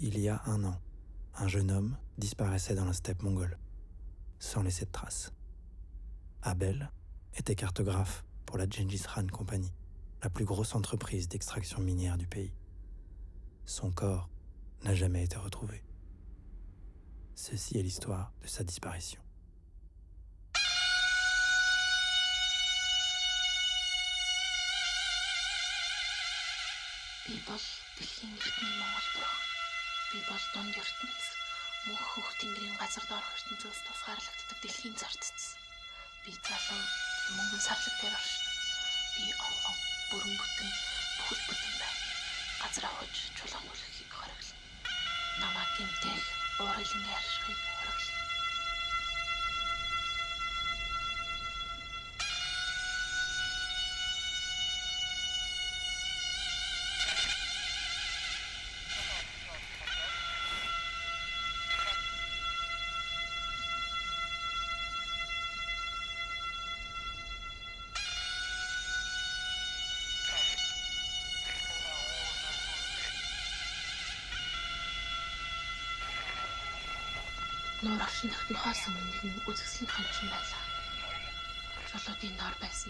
Il y a 1 an, un jeune homme disparaissait dans la steppe mongole, sans laisser de traces. Abel était cartographe pour la Gengis Khan Company, la plus grosse entreprise d'extraction minière du pays. Son corps n'a jamais été retrouvé. Ceci est l'histoire de sa disparition. Би бол дэлхийн эртний Монгол бурхан. Би бол дунд ертөнц. Мөнх хөх тэнгэрийн газар доорх ертөнцөөс тусгаарлагддаг дэлхийн зарцц. Би залуу мөнгөн сарлаг дээр оршин. Би овгон бүрэн бүтэн бүхэл бүтэн байна. Газраа хож чулуун үлхийг хориглоно. Намаа гэмтэх уурайлан аршихыг хориглоно.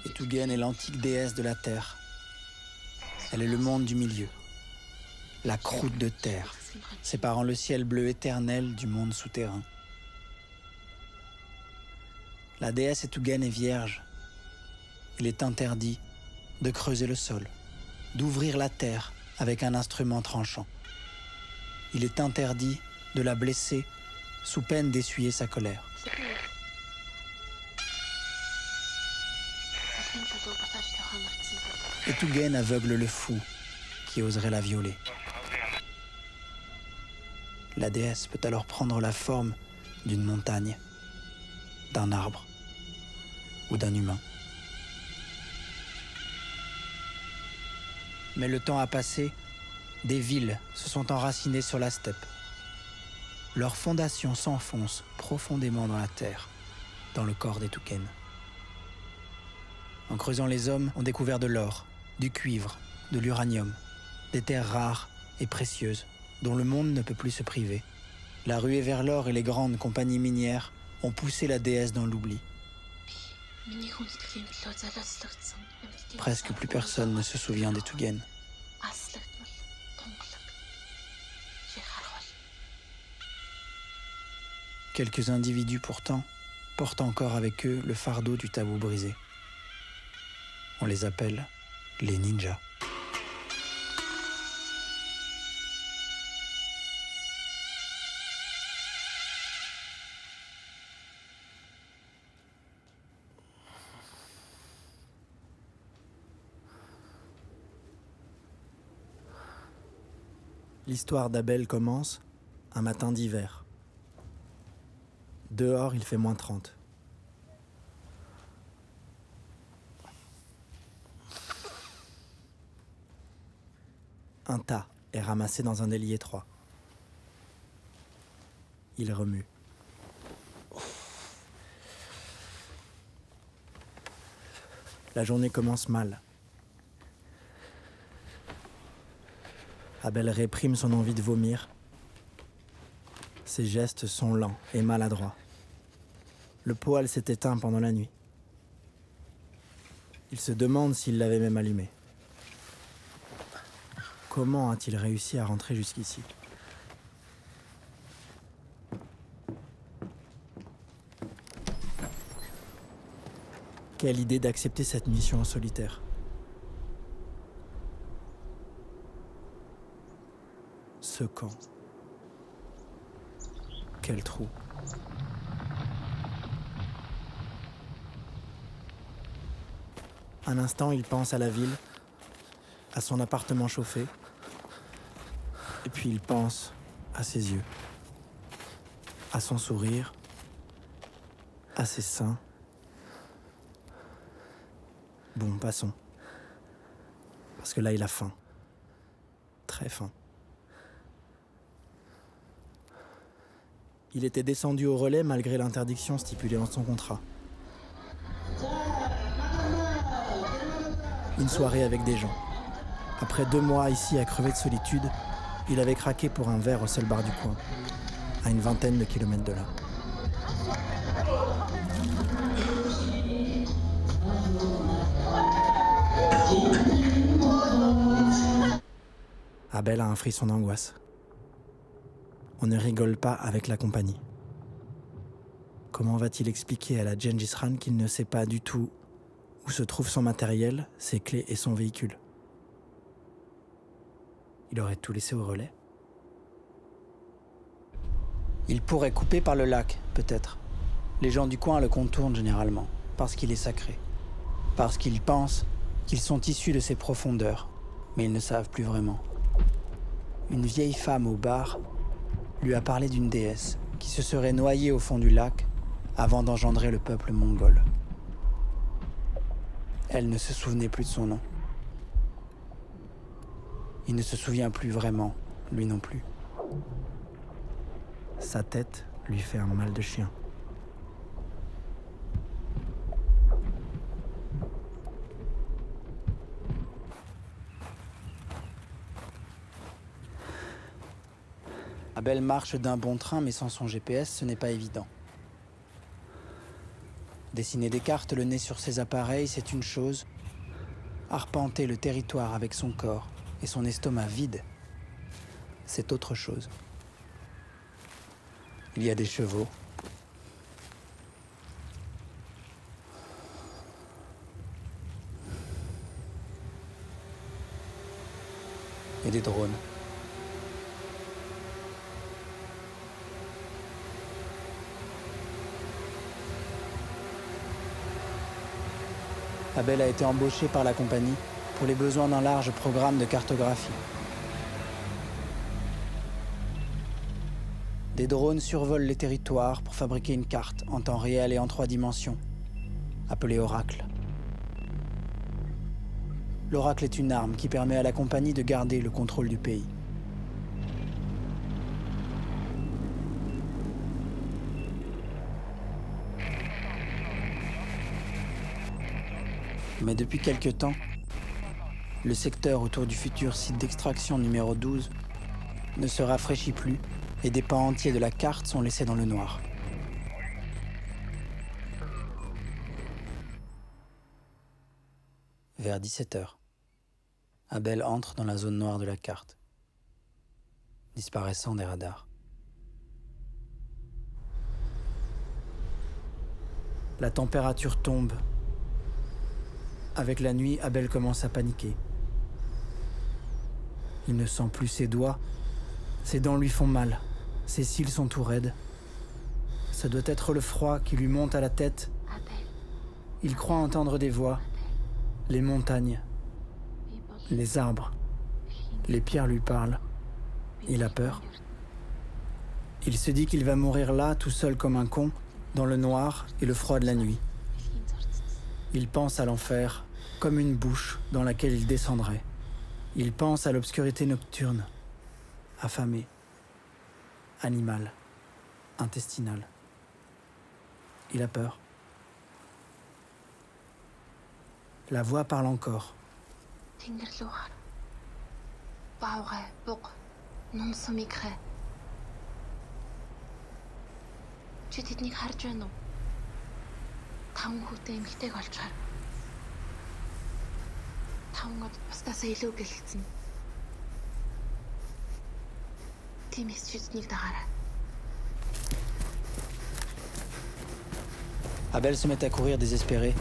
Etugen est l'antique déesse de la terre. Elle est le monde du milieu, la croûte de terre, séparant le ciel bleu éternel du monde souterrain. La déesse Etugen est vierge. Il est interdit de creuser le sol, d'ouvrir la terre avec un instrument tranchant. Il est interdit de la blesser sous peine d'essuyer sa colère. Etugen aveugle le fou qui oserait la violer. La déesse peut alors prendre la forme d'une montagne, d'un arbre ou d'un humain. Mais le temps a passé, des villes se sont enracinées sur la steppe. Leurs fondations s'enfoncent profondément dans la terre, dans le corps d'Etugen. En creusant, les hommes ont découvert de l'or, du cuivre, de l'uranium, des terres rares et précieuses dont le monde ne peut plus se priver. La ruée vers l'or et les grandes compagnies minières ont poussé la déesse dans l'oubli. Presque plus personne ne se souvient d'Etugen. Quelques individus pourtant portent encore avec eux le fardeau du tabou brisé. On les appelle les ninjas. L'histoire d'Abel commence un matin d'hiver. Dehors, il fait -30. Un tas est ramassé dans un ailier étroit. Il remue. La journée commence mal. Abel réprime son envie de vomir. Ses gestes sont lents et maladroits. Le poêle s'est éteint pendant la nuit. Il se demande s'il l'avait même allumé. Comment a-t-il réussi à rentrer jusqu'ici ? Quelle idée d'accepter cette mission en solitaire. Ce camp. Quel trou. Un instant, il pense à la ville, à son appartement chauffé, et puis il pense à ses yeux, à son sourire, à ses seins. Bon, passons. Parce que là, il a faim. Très faim. Il était descendu au relais malgré l'interdiction stipulée dans son contrat. Une soirée avec des gens. Après 2 mois ici à crever de solitude, Il avait craqué pour un verre au seul bar du coin, à une vingtaine de kilomètres de là. Abel a un frisson d'angoisse. On ne rigole pas avec la compagnie. Comment va-t-il expliquer à la Gengis Khan qu'il ne sait pas du tout où se trouve son matériel, ses clés et son véhicule? Il aurait tout laissé au relais. Il pourrait couper par le lac, peut-être. Les gens du coin le contournent généralement, parce qu'il est sacré. Parce qu'ils pensent qu'ils sont issus de ses profondeurs, mais ils ne savent plus vraiment. Une vieille femme au bar lui a parlé d'une déesse qui se serait noyée au fond du lac avant d'engendrer le peuple mongol. Elle ne se souvenait plus de son nom. Il ne se souvient plus vraiment, lui non plus. Sa tête lui fait un mal de chien. Abel marche d'un bon train, mais sans son GPS, ce n'est pas évident. Dessiner des cartes, le nez sur ses appareils, c'est une chose. Arpenter le territoire avec son corps et son estomac vide, c'est autre chose. Il y a des chevaux. Et des drones. Abel a été embauché par la compagnie pour les besoins d'un large programme de cartographie. Des drones survolent les territoires pour fabriquer une carte en temps réel et en 3 dimensions, appelée Oracle. L'Oracle est une arme qui permet à la compagnie de garder le contrôle du pays. Mais depuis quelque temps, le secteur autour du futur site d'extraction numéro 12 ne se rafraîchit plus et des pans entiers de la carte sont laissés dans le noir. Vers 17h, Abel entre dans la zone noire de la carte, disparaissant des radars. La température tombe. Avec la nuit, Abel commence à paniquer. Il ne sent plus ses doigts. Ses dents lui font mal. Ses cils sont tout raides. Ça doit être le froid qui lui monte à la tête. Il croit entendre des voix. Les montagnes. Les arbres. Les pierres lui parlent. Il a peur. Il se dit qu'il va mourir là, tout seul comme un con, dans le noir et le froid de la nuit. Il pense à l'enfer, comme une bouche dans laquelle il descendrait. Il pense à l'obscurité nocturne, affamé, animal, intestinal. Il a peur. La voix parle encore. Чи тэднийг харж байна уу? 5 хүүтэй эмэгтэйг олж хар. 5 бусдаасаа илүү гэлэгцэн. Тиймээс тэднийг дагаарай. Abel se met à courir désespéré.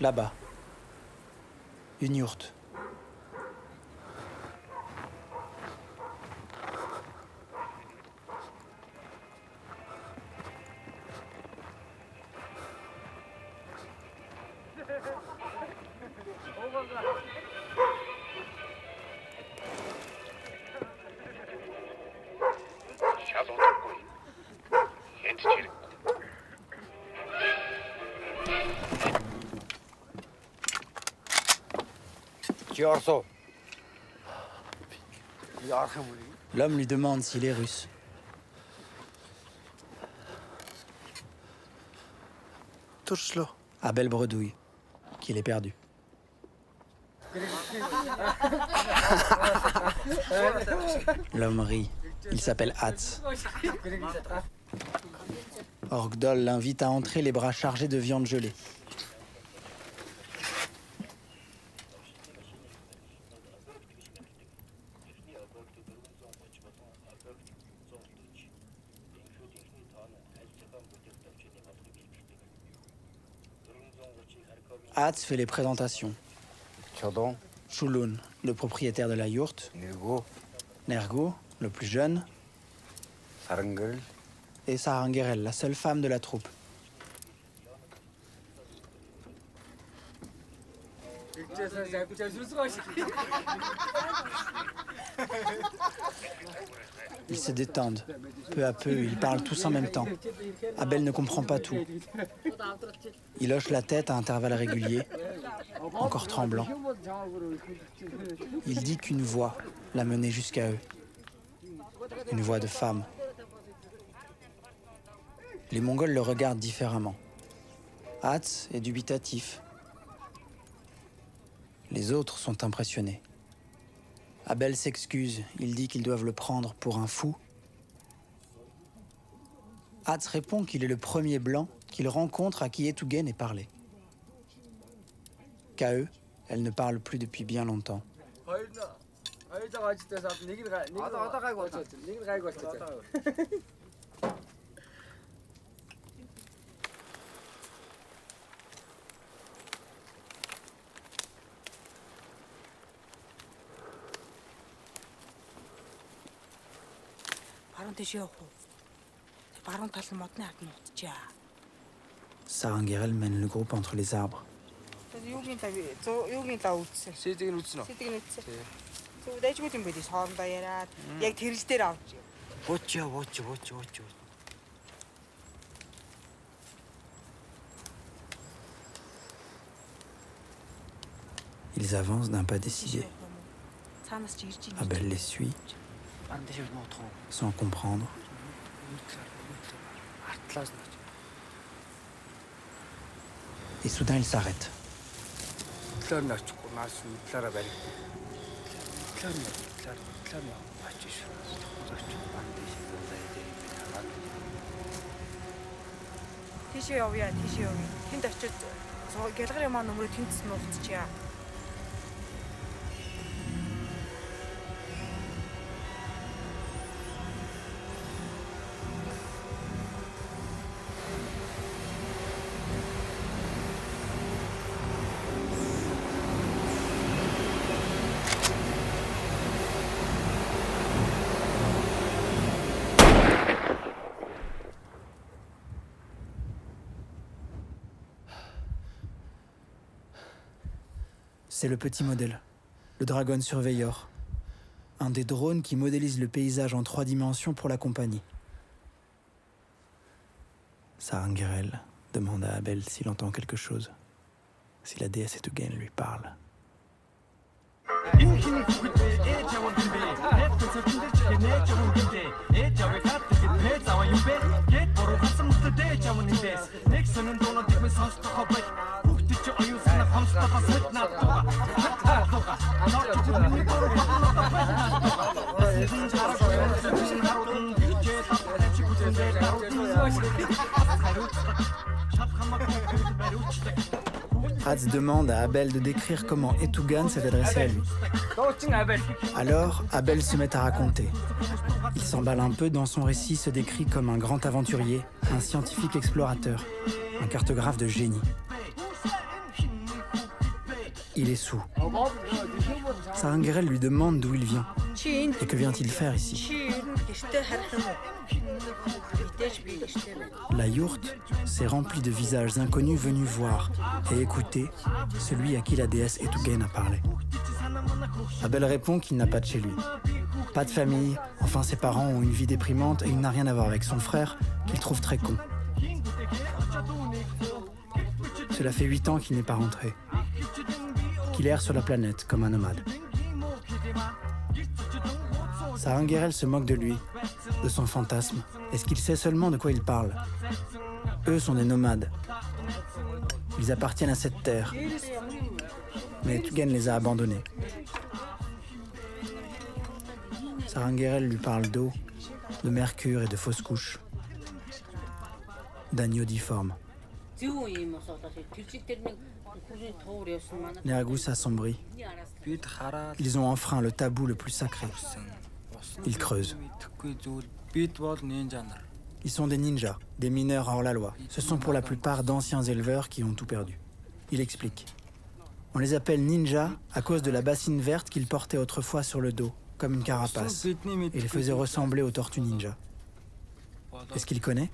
Là-bas, une yourte. L'homme lui demande s'il est russe. Turçlu. Abel bredouille qu'il est perdu. L'homme rit. Il s'appelle Hatz. Orgdol l'invite à entrer les bras chargés de viande gelée. Hatz fait les présentations. Shulun, le propriétaire de la yourte. Nergo, le plus jeune. Et Sarangerel, la seule femme de la troupe. Ils se détendent. Peu à peu, ils parlent tous en même temps. Abel ne comprend pas tout. Il hoche la tête à intervalles réguliers, encore tremblant. Il dit qu'une voix l'a mené jusqu'à eux. Une voix de femme. Les Mongols le regardent différemment. Hatz est dubitatif. Les autres sont impressionnés. Abel s'excuse, il dit qu'ils doivent le prendre pour un fou. Hatz répond qu'il est le premier blanc qu'il rencontre à qui Etugen ait parlé. Qu'à eux, elle ne parle plus depuis bien longtemps. Sarangerel mène le groupe entre les arbres. Ils avancent d'un pas décidé. Abel les suit, sans comprendre. Et soudain, il s'arrête. C'est le petit modèle, le Dragon Surveyor, un des drones qui modélise le paysage en 3 dimensions pour la compagnie. Sarangerel demande à Abel s'il entend quelque chose, si la déesse Etugen lui parle. Hatz demande à Abel de décrire comment Etugen s'est adressé à lui. Alors, Abel se met à raconter. Il s'emballe un peu, dans son récit se décrit comme un grand aventurier, un scientifique explorateur, un cartographe de génie. Il est soûl. Sarangerel lui demande d'où il vient. Et que vient-il faire ici? La yourte s'est remplie de visages inconnus venus voir et écouter celui à qui la déesse Etugen a parlé. Abel répond qu'il n'a pas de chez lui. Pas de famille, enfin ses parents ont une vie déprimante et il n'a rien à voir avec son frère, qu'il trouve très con. Cela fait 8 ans qu'il n'est pas rentré. Qu'il erre sur la planète comme un nomade. Sarangerel se moque de lui, de son fantasme. Est-ce qu'il sait seulement de quoi il parle? Eux sont des nomades. Ils Ils appartiennent à cette terre. Mais Tugen les a abandonnés. Saranguerel lui parle d'eau, de mercure et de fausses couches, d'agneaux difformes. Nergou s'assombrit. Ils ont enfreint le tabou le plus sacré. Ils creusent. Ils sont des ninjas, des mineurs hors la loi. Ce sont pour la plupart d'anciens éleveurs qui ont tout perdu. Il explique. On les appelle ninjas à cause de la bassine verte qu'ils portaient autrefois sur le dos, comme une carapace, et les faisait ressembler aux tortues ninja. Est-ce qu'il connaît?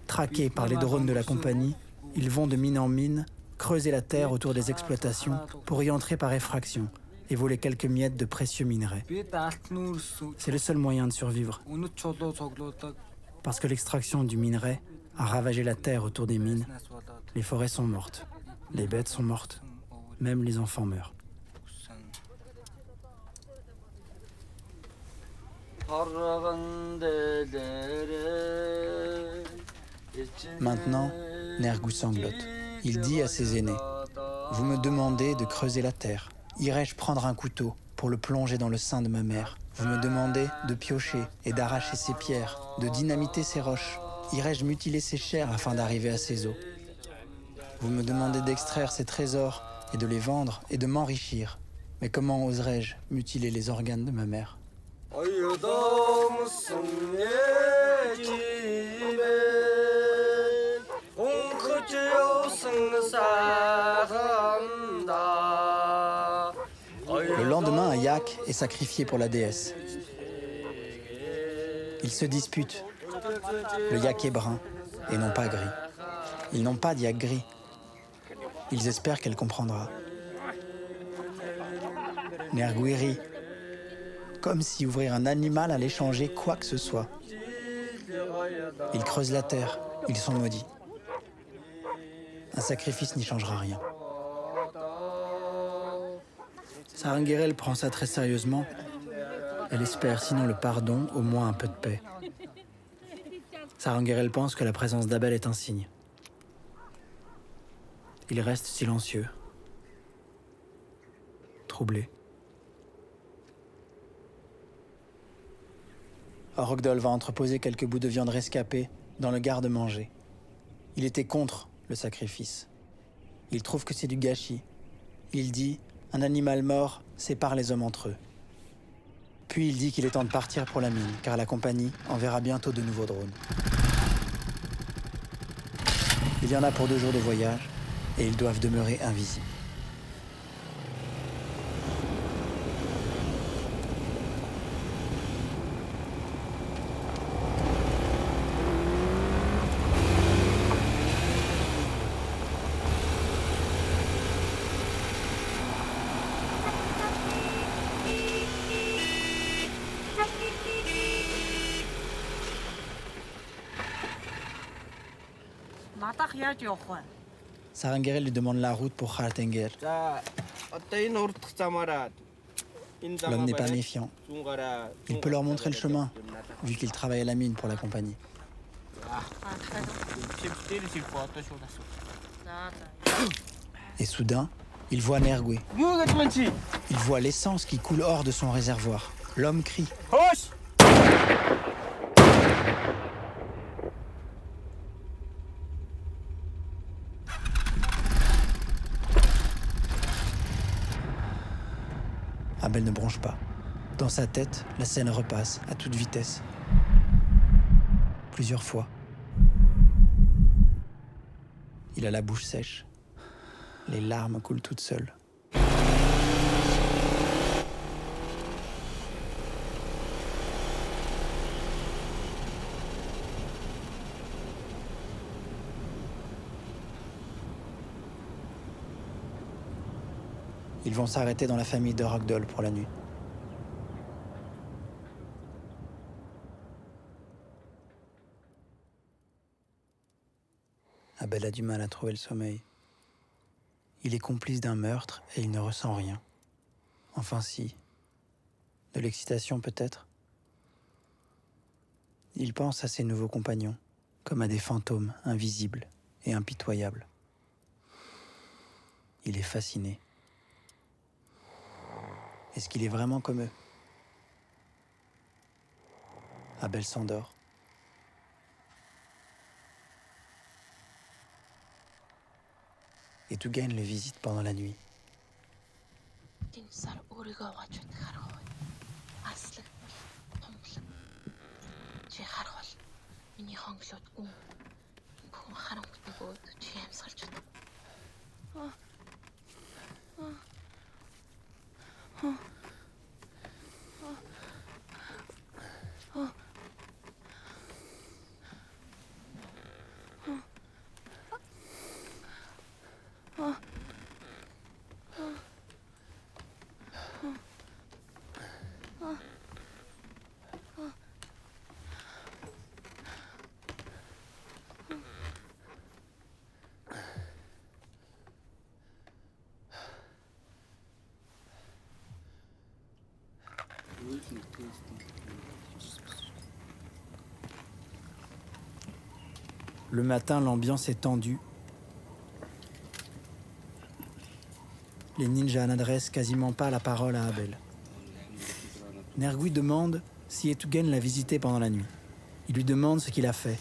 Traqués par les drones de la compagnie, ils vont de mine en mine, creuser la terre autour des exploitations pour y entrer par effraction et voler quelques miettes de précieux minerais. C'est le seul moyen de survivre, parce que l'extraction du minerai a ravagé la terre autour des mines. Les forêts sont mortes, les bêtes sont mortes, même les enfants meurent. Maintenant, Nergou sanglote. Il dit à ses aînés, « Vous me demandez de creuser la terre. Irai-je prendre un couteau pour le plonger dans le sein de ma mère? Vous me demandez de piocher et d'arracher ses pierres, de dynamiter ses roches. Irai-je mutiler ses chairs afin d'arriver à ses os? Vous me demandez d'extraire ses trésors et de les vendre et de m'enrichir. Mais comment oserais-je mutiler les organes de ma mère? » Le lendemain, un yak est sacrifié pour la déesse. Ils se disputent. Le yak est brun et non pas gris. Ils n'ont pas de yak gris. Ils espèrent qu'elle comprendra. Nergou rit, comme si ouvrir un animal allait changer quoi que ce soit. Ils creusent la terre, ils sont maudits. Un sacrifice n'y changera rien. Saranguerel prend ça très sérieusement. Elle espère, sinon le pardon, au moins un peu de paix. Saranguerel pense que la présence d'Abel est un signe. Il reste silencieux, troublé. Rogdol va entreposer quelques bouts de viande rescapée dans le garde-manger. Il était contre le sacrifice. Il trouve que c'est du gâchis. Il dit « Un animal mort sépare les hommes entre eux ». Puis il dit qu'il est temps de partir pour la mine, car la compagnie enverra bientôt de nouveaux drones. Il y en a pour 2 jours de voyage, et ils doivent demeurer invisibles. Saranguerel lui demande la route pour Khartenger. L'homme n'est pas méfiant. Il peut leur montrer le chemin, vu qu'il travaille à la mine pour la compagnie. Et soudain, il voit Nergou. Il voit l'essence qui coule hors de son réservoir. L'homme crie. Abel ne bronche pas. Dans sa tête, la scène repasse à toute vitesse. Plusieurs fois. Il a la bouche sèche. Les larmes coulent toutes seules. Ils vont s'arrêter dans la famille de Rogdol pour la nuit. Abel a du mal à trouver le sommeil. Il est complice d'un meurtre et il ne ressent rien. Enfin si. De l'excitation peut-être. Il pense à ses nouveaux compagnons, comme à des fantômes invisibles et impitoyables. Il est fasciné. Est-ce qu'il est vraiment comme eux? Abel s'endort. Et Tugen le visite pendant la nuit. Le matin, l'ambiance est tendue. Les ninjas n'adressent quasiment pas la parole à Abel. Nergui demande si Etugen l'a visité pendant la nuit. Il lui demande ce qu'il a fait.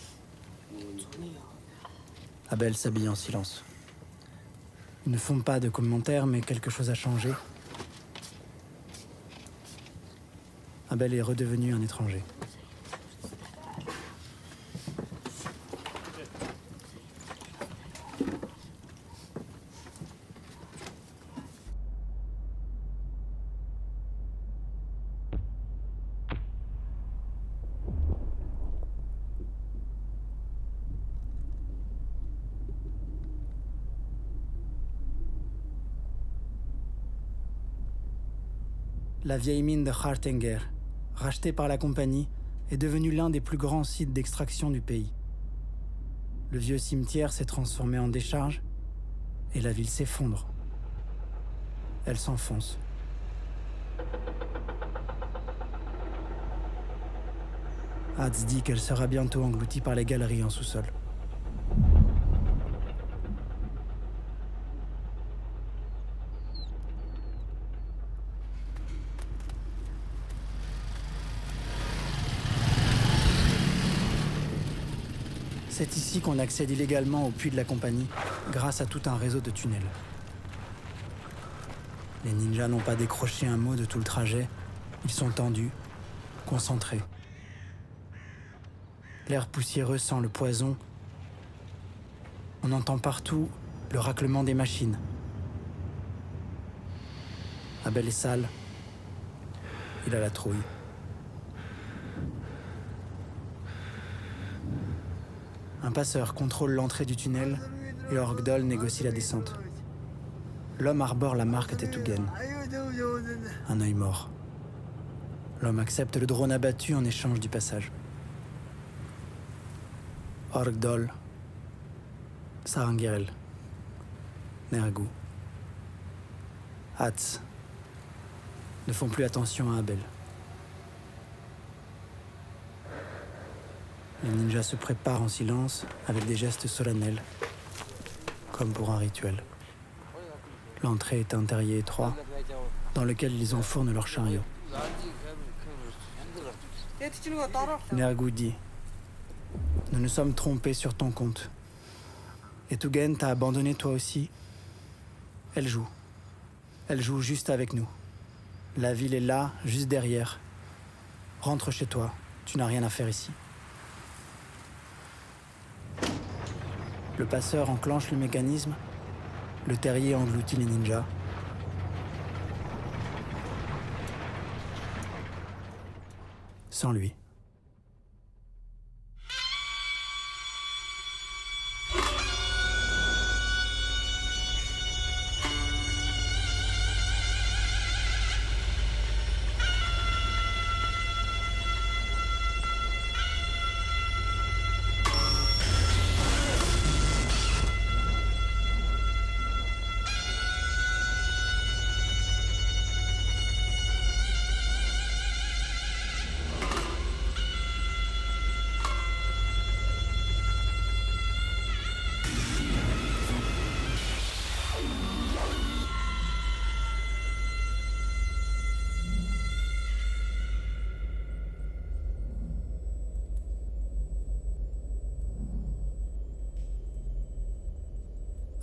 Abel s'habille en silence. Ils ne font pas de commentaires, mais quelque chose a changé. Abel est redevenu un étranger. La vieille mine de Hartenger, rachetée par la compagnie, est devenue l'un des plus grands sites d'extraction du pays. Le vieux cimetière s'est transformé en décharge et la ville s'effondre. Elle s'enfonce. Hatz dit qu'elle sera bientôt engloutie par les galeries en sous-sol. C'est ici qu'on accède illégalement au puits de la compagnie, grâce à tout un réseau de tunnels. Les ninjas n'ont pas décroché un mot de tout le trajet. Ils sont tendus, concentrés. L'air poussiéreux sent le poison. On entend partout le raclement des machines. Abel est sale. Il a la trouille. Un passeur contrôle l'entrée du tunnel et Orgdol négocie la descente. L'homme arbore la marque Tetugen. Un œil mort. L'homme accepte le drone abattu en échange du passage. Orgdol, Sarangirel, Nergou, Hatz ne font plus attention à Abel. Les ninjas se préparent en silence avec des gestes solennels, comme pour un rituel. L'entrée est un terrier étroit dans lequel ils enfournent leurs chariots. Nergou dit: nous nous sommes trompés sur ton compte. Et Tugen t'a abandonné toi aussi. Elle joue. Elle joue juste avec nous. La ville est là, juste derrière. Rentre chez toi, tu n'as rien à faire ici. Le passeur enclenche le mécanisme. Le terrier engloutit les ninjas. Sans lui.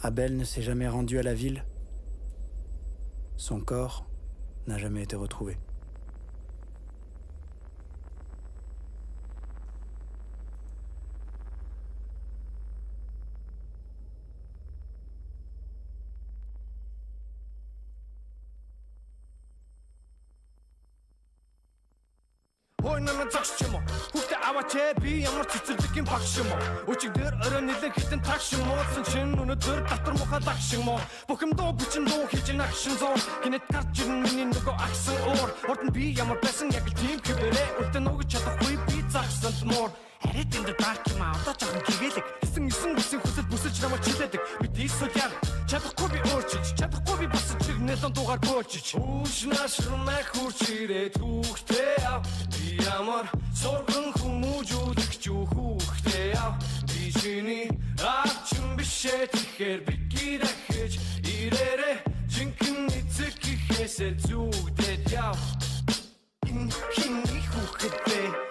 Abel ne s'est jamais rendu à la ville. Son corps n'a jamais été retrouvé. Ой намайг загч юм уу хүүхдээ аваач би ямар цэцэрлэг юм багш юм уу өчиг дээр орой нэлээд хитэн тагш юм уусан чин өнөдөр дотор мухаа лагш юм уу бүх юм дуу бичин дуу хийж нагшин зур гинэт гарч ирэн миний нөгөө агсан уур урд нь би ямар байсан яг л тийм хэвээрээ үлдэн өгч чадахгүй би загсанд муур Арид энэ дарк юм аа одоо жоохон гэгээлэг хэсэн хүсэл бүсэлж намайг чилээдэг би тийсэл яа чадахгүй би өөрчилж чадахгүй би босч нэлээд дуугаар бөөлчиж үүшнаш румаа хурч ирээд хүүхдээ ав би ямар соргон хүмүүжүүлэгч хүүхдээ ав би чиний авчин бишээ тэгэхээр би гэрэж ирээрэ жинхэнэ эцэг ихээсээ зүгдээд яв энэ хин их хүүхдээ